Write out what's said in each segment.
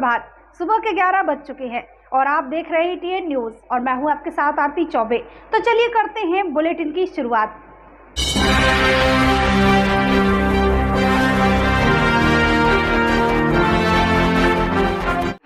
सुप्रभात। सुबह के 11 बज चुके हैं और आप देख रहे हैं टीएन न्यूज और मैं हूं आपके साथ आरती चौबे। तो चलिए करते हैं बुलेटिन की शुरुआत।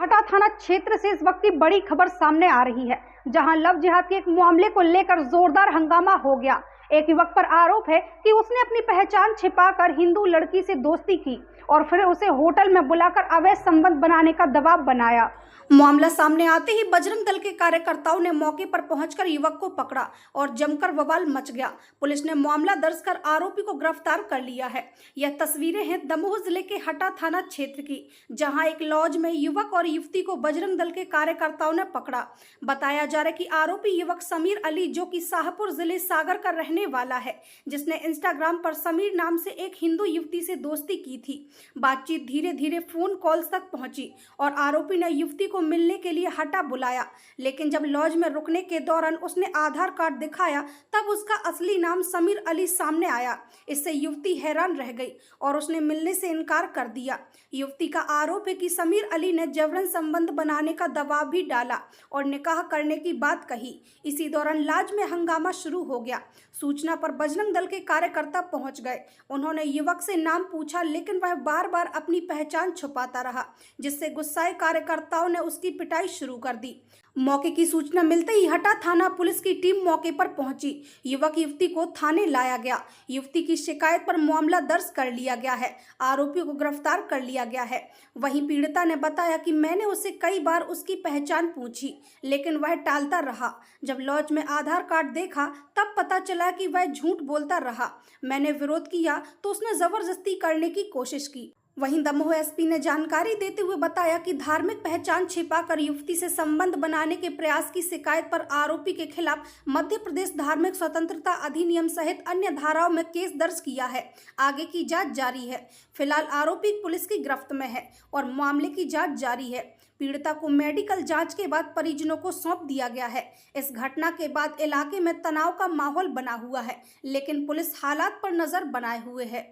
हटा थाना क्षेत्र से इस वक्त की बड़ी खबर सामने आ रही है, जहां लव जिहाद के एक मामले को लेकर जोरदार हंगामा हो गया। एक युवक पर आरोप है कि उसने अपनी पहचान छिपाकर हिंदू लड़की से दोस्ती की और फिर उसे होटल में बुलाकर अवैध संबंध बनाने का दबाव बनाया। मामला सामने आते ही बजरंग दल के कार्यकर्ताओं ने मौके पर पहुंचकर युवक को पकड़ा और जमकर बवाल मच गया। पुलिस ने मामला दर्ज कर आरोपी को गिरफ्तार कर लिया है। यह तस्वीरें हैं दमोह जिले के हटा थाना क्षेत्र की, जहां एक लॉज में युवक और युवती को बजरंग दल के कार्यकर्ताओं ने पकड़ा। बताया जा रहा है कि आरोपी युवक समीर अली, जो कि शाहपुर जिले सागर का रहने वाला है, जिसने इंस्टाग्राम पर समीर नाम से एक हिंदू युवती से दोस्ती की थी। बातचीत धीरे धीरे फोन कॉल्स तक पहुंची और आरोपी ने युवती को मिलने के लिए हटा बुलाया, लेकिन जब लॉज में रुकने के दौरान उसने आधार कार्ड दिखाया तब उसका असली नाम समीर अली सामने आया। इससे युवती हैरान रह गई और उसने मिलने से इनकार कर दिया। युवती का आरोप है कि समीर अली ने जबरन संबंध बनाने का दबाव भी डाला और निकाह करने की बात कही। इसी दौरान लॉज में हंगामा शुरू हो गया। सूचना पर बजरंग दल के कार्यकर्ता पहुंच गए। उन्होंने युवक से नाम पूछा, लेकिन वह बार बार अपनी पहचान छुपाता रहा, जिससे गुस्साए कार्यकर्ताओं ने उसकी पिटाई शुरू कर दी। मौके की सूचना मिलते ही हटा थाना पुलिस की टीम मौके पर पहुंची। युवक युवती को थाने लाया गया। युवती की शिकायत पर मामला दर्ज कर लिया गया है। आरोपियों को गिरफ्तार कर लिया गया है। वहीं पीड़िता ने बताया कि मैंने उससे कई बार उसकी पहचान पूछी, लेकिन वह टालता रहा। जब लॉज में आधार कार्ड देखा तब पता चला कि वह झूठ बोलता रहा। मैंने विरोध किया तो उसने जबरदस्ती करने की कोशिश की। वहीं दमोह एसपी ने जानकारी देते हुए बताया कि धार्मिक पहचान छिपाकर युवती से संबंध बनाने के प्रयास की शिकायत पर आरोपी के खिलाफ मध्य प्रदेश धार्मिक स्वतंत्रता अधिनियम सहित अन्य धाराओं में केस दर्ज किया है। आगे की जांच जारी है। फिलहाल आरोपी पुलिस की गिरफ्त में है और मामले की जांच जारी है। पीड़िता को मेडिकल जांच के बाद परिजनों को सौंप दिया गया है। इस घटना के बाद इलाके में तनाव का माहौल बना हुआ है, लेकिन पुलिस हालात पर नजर बनाए हुए है।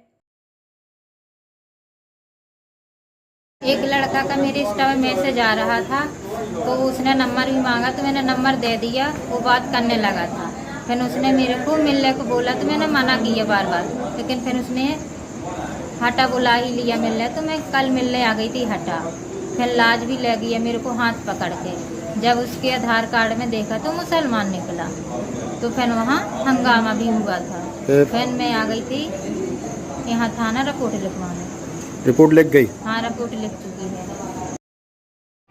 एक लड़का का मेरे इंस्टा में मैसेज आ रहा था, तो उसने नंबर भी मांगा तो मैंने नंबर दे दिया। वो बात करने लगा था, फिर उसने मेरे को मिलने को बोला तो मैंने मना किया बार बार, लेकिन फिर उसने हटा बुला ही लिया मिलने। तो मैं कल मिलने आ गई थी हटा, फिर लाज भी ले गया मेरे को हाथ पकड़ के। जब उसके आधार कार्ड में देखा तो मुसलमान निकला, तो फिर वहाँ हंगामा भी हुआ था। फिर मैं आ गई थी यहाँ थाना रिपोर्ट लिखवाने। रिपोर्ट लिख गई? हाँ, रिपोर्ट लिख चुकी है।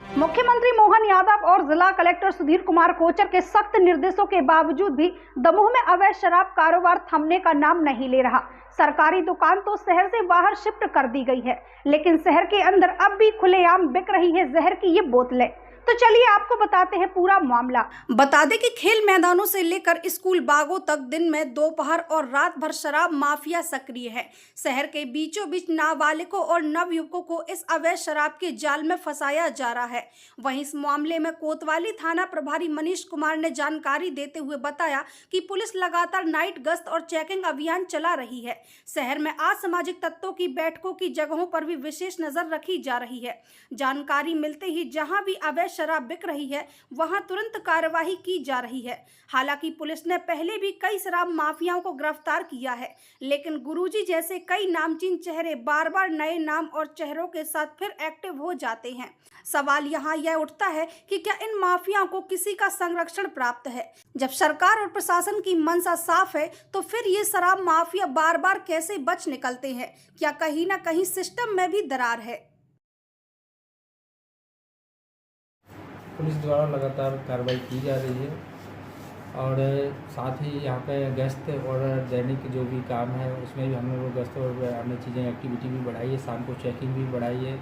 मुख्यमंत्री मोहन यादव और जिला कलेक्टर सुधीर कुमार कोचर के सख्त निर्देशों के बावजूद भी दमोह में अवैध शराब कारोबार थमने का नाम नहीं ले रहा। सरकारी दुकान तो शहर से बाहर शिफ्ट कर दी गई है, लेकिन शहर के अंदर अब भी खुलेआम बिक रही है जहर की ये बोतलें। तो चलिए आपको बताते हैं पूरा मामला। बता दें कि खेल मैदानों से लेकर स्कूल बागों तक दिन में, दोपहर और रात भर शराब माफिया सक्रिय है। शहर के बीचों बीच नाबालिगों और नवयुवकों को इस अवैध शराब के जाल में फंसाया जा रहा है। वहीं इस मामले में कोतवाली थाना प्रभारी मनीष कुमार ने जानकारी देते हुए बताया कि पुलिस लगातार नाइट गश्त और चेकिंग अभियान चला रही है। शहर में असामाजिक तत्वों की बैठकों की जगहों पर भी विशेष नजर रखी जा रही है। जानकारी मिलते ही जहां भी अवैध शराब बिक रही है वहां तुरंत कार्रवाई की जा रही है। हालांकि पुलिस ने पहले भी कई शराब माफियाओं को गिरफ्तार किया है, लेकिन गुरुजी जैसे कई नामचीन चेहरे बार बार नए नाम और चेहरों के साथ फिर एक्टिव हो जाते हैं। सवाल यहाँ यह उठता है कि क्या इन माफियाओं को किसी का संरक्षण प्राप्त है? जब सरकार और प्रशासन की मंशा साफ है तो फिर ये शराब माफिया बार बार कैसे बच निकलते हैं? क्या कहीं ना कहीं सिस्टम में भी दरार है? पुलिस द्वारा लगातार कार्रवाई की जा रही है और साथ ही यहाँ पे गश्त और दैनिक जो भी काम है उसमें भी हम लोग गश्त और अन्य चीज़ें एक्टिविटी भी बढ़ाई है। शाम को चेकिंग भी बढ़ाई है।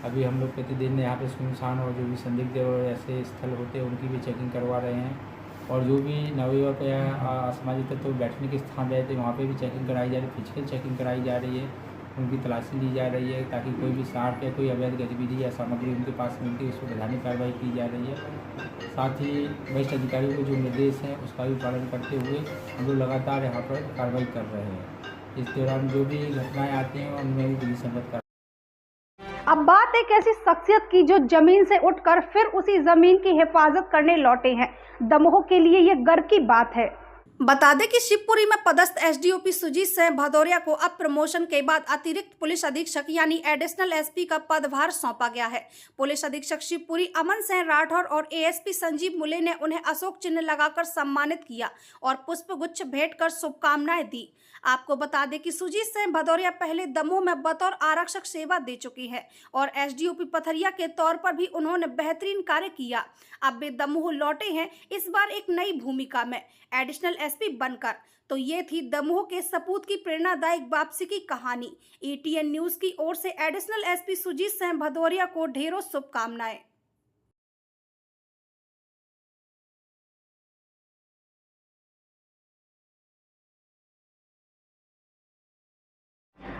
अभी हम लोग प्रतिदिन यहाँ पे सुनसान और जो भी संदिग्ध और ऐसे स्थल होते हैं उनकी भी चेकिंग करवा रहे हैं और जो भी नवयुवक या असामाजिक तत्व बैठने के स्थान रहते हैं वहाँ पे भी चेकिंग कराई जा रही है। फिजिकल चेकिंग कराई जा रही है, उनकी तलाशी ली जा रही है ताकि कोई भी साठ या कोई अवैध गतिविधि या सामग्री उनके पास मिलती है उसको बढ़ाने की कार्रवाई की जा रही है। साथ ही वरिष्ठ अधिकारियों को जो निर्देश हैं उसका भी पालन करते हुए हम लोग लगातार यहाँ पर कार्रवाई कर रहे हैं। इस दौरान जो भी घटनाएँ आती हैं उनमें भी पुलिस संगत कर। अब बात एक ऐसी शख्सियत की जो जमीन से उठकर फिर उसी जमीन की हिफाजत करने लौटे हैं। दमोह के लिए ये गर्व की बात है। बता दें कि शिवपुरी में पदस्थ एसडीओपी सुजीत सिंह भदौरिया को अब प्रमोशन के बाद अतिरिक्त पुलिस अधीक्षक यानी एडिशनल एसपी का पदभार सौंपा गया है। पुलिस अधीक्षक शिवपुरी अमन सिंह राठौर और एएसपी संजीव मुले ने उन्हें अशोक चिन्ह लगाकर सम्मानित किया और पुष्प गुच्छ भेंट कर शुभकामनाएं दी। आपको बता दें कि सुजीत सिंह भदौरिया पहले दमोह में बतौर आरक्षक सेवा दे चुकी हैं और एसडीओपी पथरिया के तौर पर भी उन्होंने बेहतरीन कार्य किया। अब वे दमोह लौटे हैं, इस बार एक नई भूमिका में एडिशनल एसपी बनकर। तो ये थी दमोह के सपूत की प्रेरणादायक वापसी की कहानी। एटीएन न्यूज की ओर से एडिशनल एसपी सुजीत सिंह भदौरिया को ढेरों शुभकामनाएं।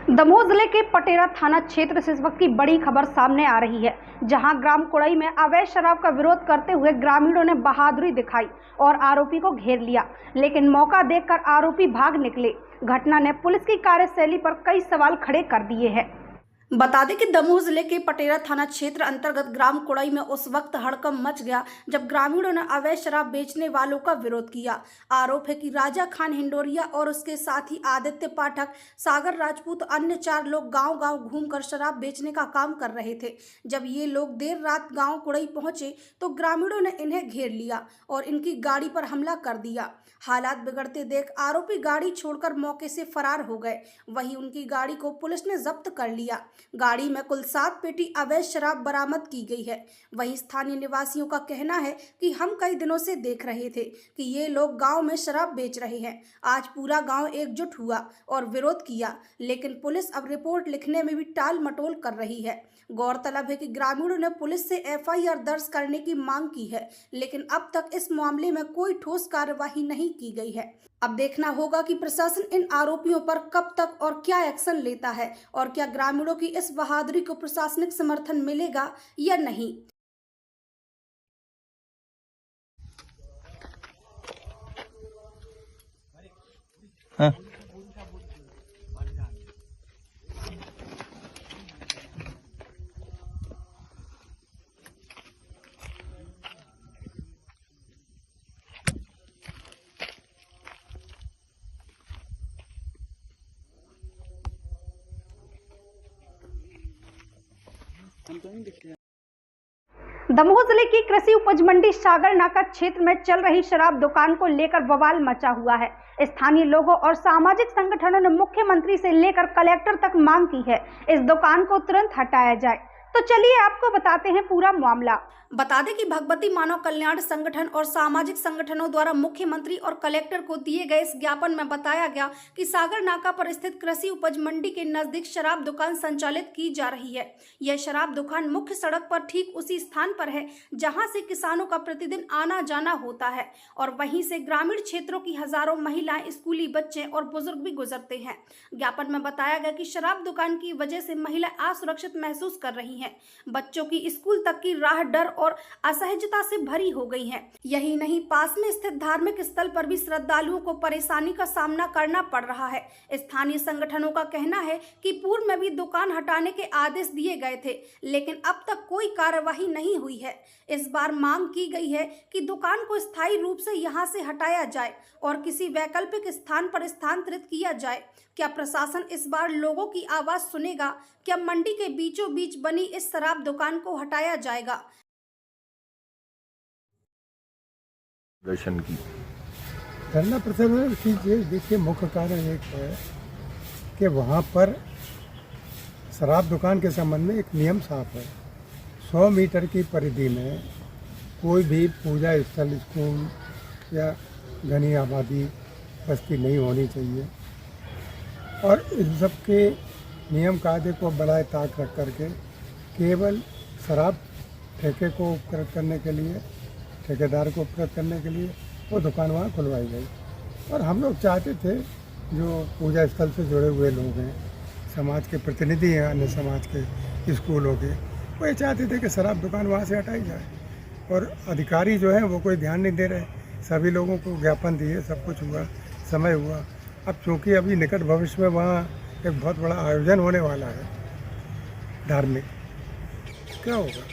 दमोह जिले के पटेरा थाना क्षेत्र से इस वक्त की बड़ी खबर सामने आ रही है, जहां ग्राम कुड़ई में अवैध शराब का विरोध करते हुए ग्रामीणों ने बहादुरी दिखाई और आरोपी को घेर लिया, लेकिन मौका देखकर आरोपी भाग निकले। घटना ने पुलिस की कार्यशैली पर कई सवाल खड़े कर दिए हैं। बता दें कि दमोह जिले के पटेरा थाना क्षेत्र अंतर्गत ग्राम कुड़ई में उस वक्त हड़कंप मच गया जब ग्रामीणों ने अवैध शराब बेचने वालों का विरोध किया। आरोप है कि राजा खान हिंडोरिया और उसके साथी आदित्य पाठक, सागर राजपूत अन्य 4 लोग गांव-गांव घूमकर शराब बेचने का काम कर रहे थे। जब ये लोग देर रात गांव कुड़ई पहुंचे तो ग्रामीणों ने इन्हें घेर लिया और इनकी गाड़ी पर हमला कर दिया। हालात बिगड़ते देख आरोपी गाड़ी छोड़कर मौके से फरार हो गए। वहीं उनकी गाड़ी को पुलिस ने जब्त कर लिया। गाड़ी में कुल 7 पेटी अवैध शराब बरामद की गई है। वहीं स्थानीय निवासियों का कहना है कि हम कई दिनों से देख रहे थे कि ये लोग गांव में शराब बेच रहे हैं। आज पूरा गांव एकजुट हुआ और विरोध किया, लेकिन पुलिस अब रिपोर्ट लिखने में भी टाल मटोल कर रही है। गौरतलब है कि ग्रामीणों ने पुलिस से एफआईआर दर्ज करने की मांग की है, लेकिन अब तक इस मामले में कोई ठोस कार्यवाही नहीं की गई है। अब देखना होगा कि प्रशासन इन आरोपियों पर कब तक और क्या एक्शन लेता है और क्या ग्रामीणों की इस बहादुरी को प्रशासनिक समर्थन मिलेगा या नहीं। हाँ। दमोह जिले की कृषि उपज मंडी सागर नाका क्षेत्र में चल रही शराब दुकान को लेकर बवाल मचा हुआ है। स्थानीय लोगों और सामाजिक संगठनों ने मुख्यमंत्री से लेकर कलेक्टर तक मांग की है इस दुकान को तुरंत हटाया जाए। तो चलिए आपको बताते हैं पूरा मामला। बता दें कि भगवती मानव कल्याण संगठन और सामाजिक संगठनों द्वारा मुख्यमंत्री और कलेक्टर को दिए गए इस ज्ञापन में बताया गया कि सागर नाका पर स्थित कृषि उपज मंडी के नजदीक शराब दुकान संचालित की जा रही है। यह शराब दुकान मुख्य सड़क पर ठीक उसी स्थान पर है जहां से किसानों का प्रतिदिन आना जाना होता है और वहीं से ग्रामीण क्षेत्रों की हजारों महिलाएं, स्कूली बच्चे और बुजुर्ग भी गुजरते हैं। ज्ञापन में बताया गया कि शराब दुकान की वजह से महिलाएं असुरक्षित महसूस कर रही हैं। बच्चों की स्कूल तक की राह डर और असहजता से भरी हो गई है। यही नहीं, पास में स्थित धार्मिक स्थल पर भी श्रद्धालुओं को परेशानी का सामना करना पड़ रहा है। स्थानीय संगठनों का कहना है कि पूर्व में भी दुकान हटाने के आदेश दिए गए थे, लेकिन अब तक कोई कार्यवाही नहीं हुई है। इस बार मांग की गई है कि दुकान को स्थायी रूप से यहां से हटाया जाए और किसी वैकल्पिक स्थान पर स्थानांतरित किया जाए। क्या प्रशासन इस बार लोगों की आवाज सुनेगा? क्या मंडी के बीचों बीच बनी इस शराब दुकान को हटाया जाएगा? दर्शन की धरना प्रदर्शन की देखिए मुख्य कारण एक है कि वहाँ पर शराब दुकान के संबंध में एक नियम साफ है। 100 मीटर की परिधि में कोई भी पूजा स्थल, स्कूल या घनी आबादी बस्ती नहीं होनी चाहिए और इन सब के नियम कायदे को बलाए ताक रख करके केवल शराब ठेके को उपकृत करने के लिए, ठेकेदार को उपकृत करने के लिए वो दुकान वहाँ खुलवाई गई। और हम लोग चाहते थे, जो पूजा स्थल से जुड़े हुए लोग हैं, समाज के प्रतिनिधि हैं, अन्य समाज के स्कूलों के, वो ये चाहते थे कि शराब दुकान वहाँ से हटाई जाए और अधिकारी जो हैं वो कोई ध्यान नहीं दे रहे। सभी लोगों को ज्ञापन दिए, सब कुछ हुआ, समय हुआ। अब चूँकि अभी निकट भविष्य में वहाँ एक बहुत बड़ा आयोजन होने वाला है धार्मिक, क्या होगा?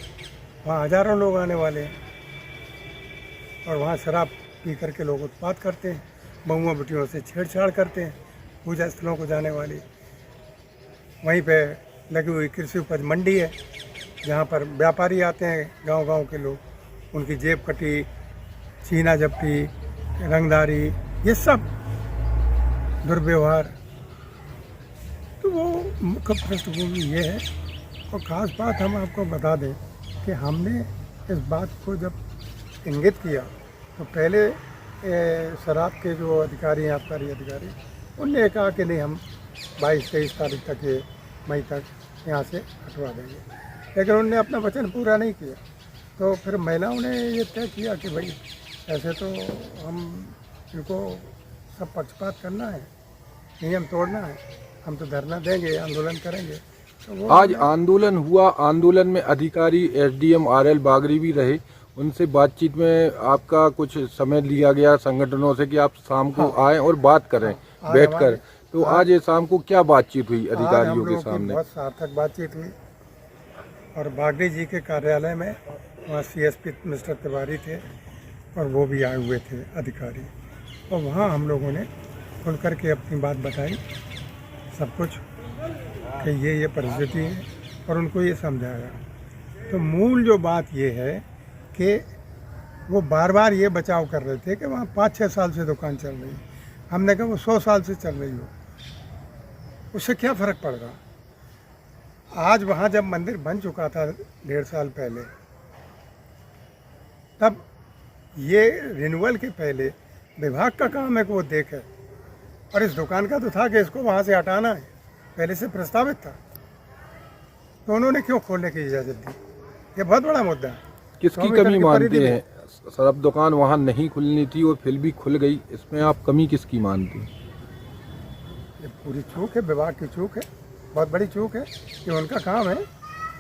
वहाँ हज़ारों लोग आने वाले हैं और वहाँ शराब पी करके लोग उत्पात करते हैं, बहुओं बेटियों से छेड़छाड़ करते हैं, पूजा स्थलों को जाने वाली। वहीं पे लगी हुई कृषि उपज मंडी है, जहाँ पर व्यापारी आते हैं, गांव-गांव के लोग, उनकी जेब कटी, छीना झपटी, रंगदारी, ये सब दुर्व्यवहार। तो वो मुख्य पृष्ठभूमि ये है। और ख़ास बात हम आपको बता दें कि हमने इस बात को जब इंगित किया तो पहले शराब के जो अधिकारी हैं, आबकारी अधिकारी, उनने कहा कि नहीं, हम 22-23 तारीख तक, ये मई तक यहाँ से हटवा देंगे, लेकिन उनने अपना वचन पूरा नहीं किया। तो फिर महिलाओं ने ये तय किया कि भाई ऐसे तो हम इनको सब पक्षपात करना है, नियम तोड़ना है, हम तो धरना देंगे, आंदोलन करेंगे। तो वो आज आंदोलन हुआ, आंदोलन में अधिकारी एसडीएम आरएल बागरी भी रहे, उनसे बातचीत में आपका कुछ समय लिया गया संगठनों से कि आप शाम को आएं और बात करें बैठकर। तो आज ये शाम को क्या बातचीत हुई अधिकारियों के सामने? बहुत सार्थक बातचीत हुई और बागरी जी के कार्यालय में वहाँ सीएसपी मिस्टर तिवारी थे और वो भी आए हुए थे अधिकारी, और वहाँ हम लोगों ने खुल करके अपनी बात बताई, सब कुछ कि ये परिस्थिति है, और उनको ये समझाया। तो मूल जो बात ये है कि वो बार बार ये बचाव कर रहे थे कि वहाँ 5-6 साल से दुकान चल रही है। हमने कहा वो 100 साल से चल रही हो, उससे क्या फ़र्क पड़ रहा। आज वहाँ जब मंदिर बन चुका था 1.5 साल पहले, तब ये रिन्यूअल के पहले विभाग का काम है कि वो देखे, और इस दुकान का तो था कि इसको वहाँ से हटाना है, पहले से प्रस्तावित था। तो उन्होंने क्यों खोलने की इजाज़त दी? ये बहुत बड़ा मुद्दा है। किसकी कमी मानते हैं? शराब दुकान वहाँ नहीं खुलनी थी और फिर भी खुल गई, इसमें आप कमी किसकी मानते हैं? ये पूरी चूक है, विभाग की चूक है, बहुत बड़ी चूक है। कि उनका काम है,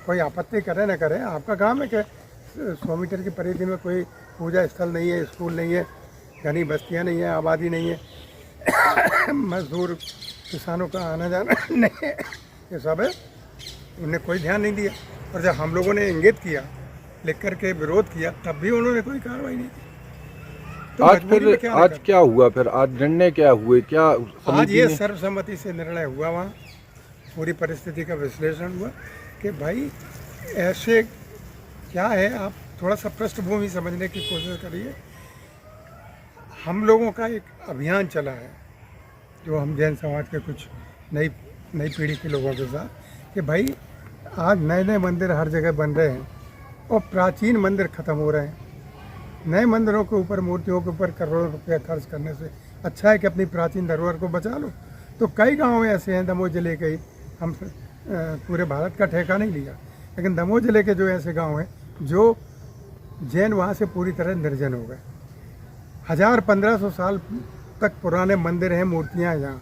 कोई आपत्ति करे न करे, आपका काम है कि 100 मीटर की परिधि में कोई पूजा स्थल नहीं है, स्कूल नहीं है, घनी बस्तियाँ नहीं है, आबादी नहीं है, मजदूर किसानों का आना जाना नहीं है, ये सब है। उन्हें कोई ध्यान नहीं दिया, और जब हम लोगों ने इंगित किया, लिख करके विरोध किया, तब भी उन्होंने कोई कार्रवाई नहीं की। तो आज फिर आज क्या हुआ? फिर आज निर्णय क्या हुए? क्या आज ये सर्वसम्मति से निर्णय हुआ, वहाँ पूरी परिस्थिति का विश्लेषण हुआ कि भाई ऐसे क्या है, आप थोड़ा सा पृष्ठभूमि समझने की कोशिश करिए। हम लोगों का एक अभियान चला है, जो हम जैन समाज के कुछ नई पीढ़ी के लोगों के साथ, कि भाई आज नए नए मंदिर हर जगह बन रहे हैं और प्राचीन मंदिर ख़त्म हो रहे हैं। नए मंदिरों के ऊपर, मूर्तियों के ऊपर करोड़ों रुपया खर्च करने से अच्छा है कि अपनी प्राचीन धरोहर को बचा लो। तो कई गांव ऐसे हैं, दमोह जिले के, हम पूरे भारत का ठेका नहीं लिया, लेकिन दमोह जिले के जो ऐसे गांव हैं जो जैन वहाँ से पूरी तरह निर्जन हो गए। 1000-1500 साल तक पुराने मंदिर हैं, मूर्तियाँ हैं जहाँ।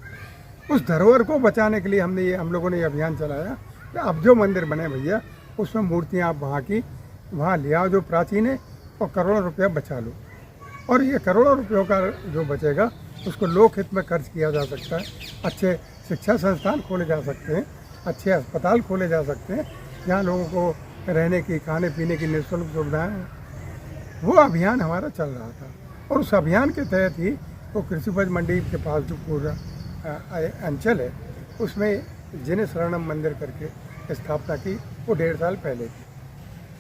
उस धरोहर को बचाने के लिए हम लोगों ने ये अभियान चलाया कि अब जो मंदिर बने भैया, उसमें मूर्तियाँ आप वहाँ ले आओ जो प्राचीन है, और करोड़ों रुपया बचा लो। और ये करोड़ों रुपयों का जो बचेगा उसको लोक हित में खर्च किया जा सकता है। अच्छे शिक्षा संस्थान खोले जा सकते हैं, अच्छे अस्पताल खोले जा सकते हैं, जहाँ लोगों को रहने की, खाने पीने की निःशुल्क सुविधाएँ हैं। वो अभियान हमारा चल रहा था, और उस अभियान के तहत ही वो कृषि उपज मंडी के पास जो पूरा अंचल है, उसमें जिन शरणम मंदिर करके स्थापना की, वो 1.5 साल पहले की।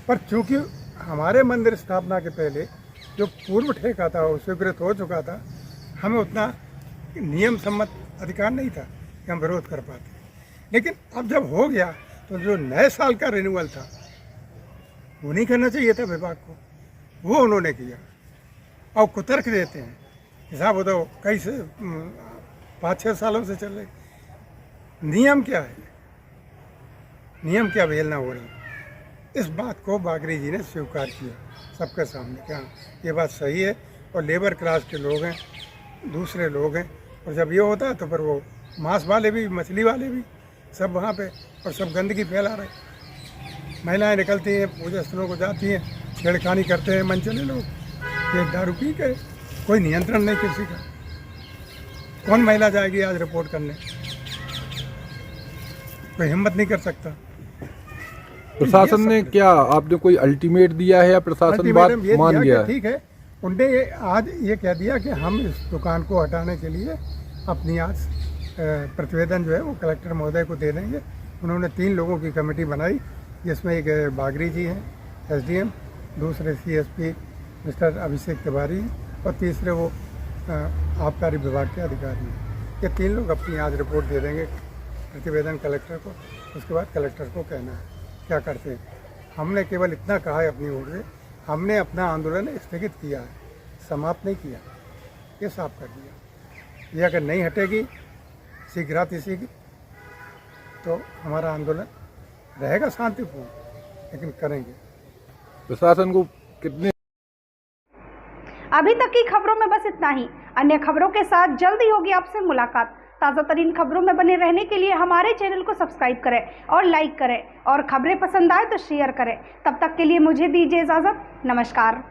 पर चूँकि हमारे मंदिर स्थापना के पहले जो पूर्व ठेका था वो स्वीकृत हो चुका था, हमें उतना नियम सम्मत अधिकार नहीं था कि हम विरोध कर पाते। लेकिन अब जब हो गया, तो जो नए साल का रिन्यूअल था वो नहीं करना चाहिए था विभाग को, वो उन्होंने किया। और कुतर्क देते हैं कि साहब वो तो कई से 5-6 सालों से चल रहे। नियम क्या है, नियम क्या अवहेलना हो रही है, इस बात को बागरी जी ने स्वीकार किया सबके सामने कि हाँ ये बात सही है, और लेबर क्लास के लोग हैं, दूसरे लोग हैं। और जब ये होता है तो फिर वो मांस वाले भी, मछली वाले भी, सब वहाँ पे, और सब गंदगी फैला रहे। महिलाएं निकलती हैं, पूजा स्थलों को जाती हैं, छेड़खानी करते हैं मनचले लोग, ये दारू पी के, कोई नियंत्रण नहीं किसी का। कौन महिला जाएगी आज रिपोर्ट करने? कोई हिम्मत नहीं कर सकता। प्रशासन ने क्या आपने कोई अल्टीमेट दिया है या प्रशासन बात अल्टीमेटम ये मान दिया गया कि है? ठीक है, उनने आज ये कह दिया कि हम इस दुकान को हटाने के लिए अपनी आज प्रतिवेदन जो है वो कलेक्टर महोदय को दे देंगे। उन्होंने 3 लोगों की कमेटी बनाई, जिसमें एक बागरी जी हैं SDM, दूसरे CSP मिस्टर अभिषेक तिवारी और तीसरे वो आबकारी विभाग के अधिकारी हैं। ये 3 लोग अपनी आज रिपोर्ट दे देंगे प्रतिवेदन कलेक्टर को। उसके बाद कलेक्टर को कहना है क्या करते हैं। हमने केवल इतना कहा है अपनी ओर से, हमने अपना आंदोलन स्थगित किया है, समाप्त नहीं किया, ये साफ कर दिया। ये अगर नहीं हटेगी शीघ्रातिशीघ्र तो हमारा आंदोलन रहेगा शांतिपूर्ण, लेकिन करेंगे। प्रशासन को कितने अभी तक की खबरों में बस इतना ही। अन्य खबरों के साथ जल्दी होगी आपसे मुलाकात। ताज़ा तरीन खबरों में बने रहने के लिए हमारे चैनल को सब्सक्राइब करें और लाइक करें, और खबरें पसंद आए तो शेयर करें। तब तक के लिए मुझे दीजिए इजाज़त। नमस्कार।